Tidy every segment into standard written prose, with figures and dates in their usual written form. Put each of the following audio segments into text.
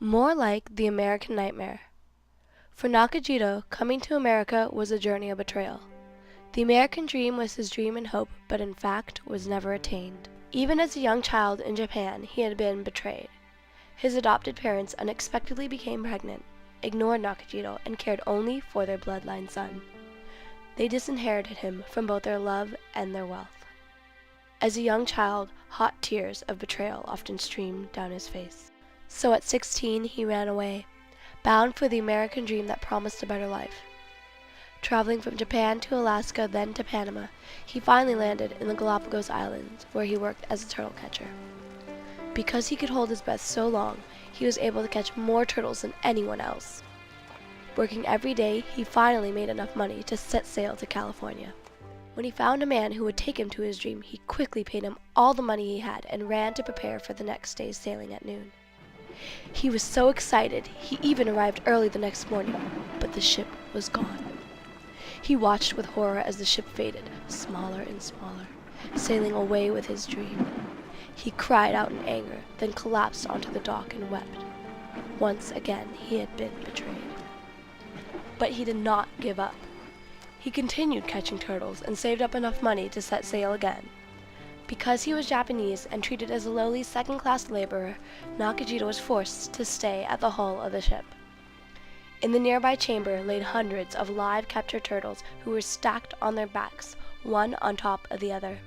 More like the American nightmare. For Nakajito, coming to America was a journey of betrayal. The American dream was his dream and hope, but in fact was never attained. Even as a young child in Japan, he had been betrayed. His adopted parents unexpectedly became pregnant, ignored Nakajito, and cared only for their bloodline son. They disinherited him from both their love and their wealth. As a young child, hot tears of betrayal often streamed down his face. So at 16, he ran away, bound for the American dream that promised a better life. Traveling from Japan to Alaska, then to Panama, he finally landed in the Galapagos Islands, where he worked as a turtle catcher. Because he could hold his breath so long, he was able to catch more turtles than anyone else. Working every day, he finally made enough money to set sail to California. When he found a man who would take him to his dream, he quickly paid him all the money he had and ran to prepare for the next day's sailing at noon. He was so excited, he even arrived early the next morning, but the ship was gone. He watched with horror as the ship faded, smaller and smaller, sailing away with his dream. He cried out in anger, then collapsed onto the dock and wept. Once again, he had been betrayed. But he did not give up. He continued catching turtles and saved up enough money to set sail again. Because he was Japanese and treated as a lowly second-class laborer, Nakajito was forced to stay at the hull of the ship. In the nearby chamber laid hundreds of live captured turtles who were stacked on their backs, one on top of the other.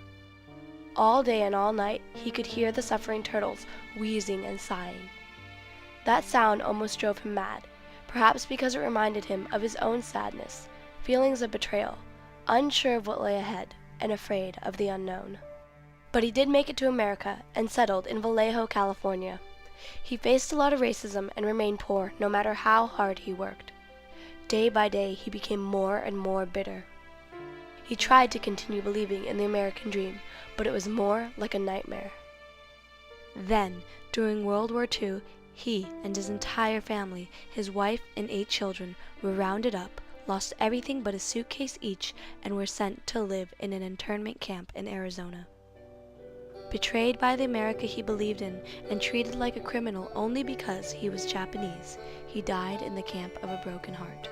All day and all night, he could hear the suffering turtles wheezing and sighing. That sound almost drove him mad, perhaps because it reminded him of his own sadness, feelings of betrayal, unsure of what lay ahead, and afraid of the unknown. But he did make it to America and settled in Vallejo, California. He faced a lot of racism and remained poor no matter how hard he worked. Day by day, he became more and more bitter. He tried to continue believing in the American dream, but it was more like a nightmare. Then, during World War II, he and his entire family, his wife and 8 children, were rounded up, lost everything but a suitcase each, and were sent to live in an internment camp in Arizona. Betrayed by the America he believed in and treated like a criminal only because he was Japanese, he died in the camp of a broken heart.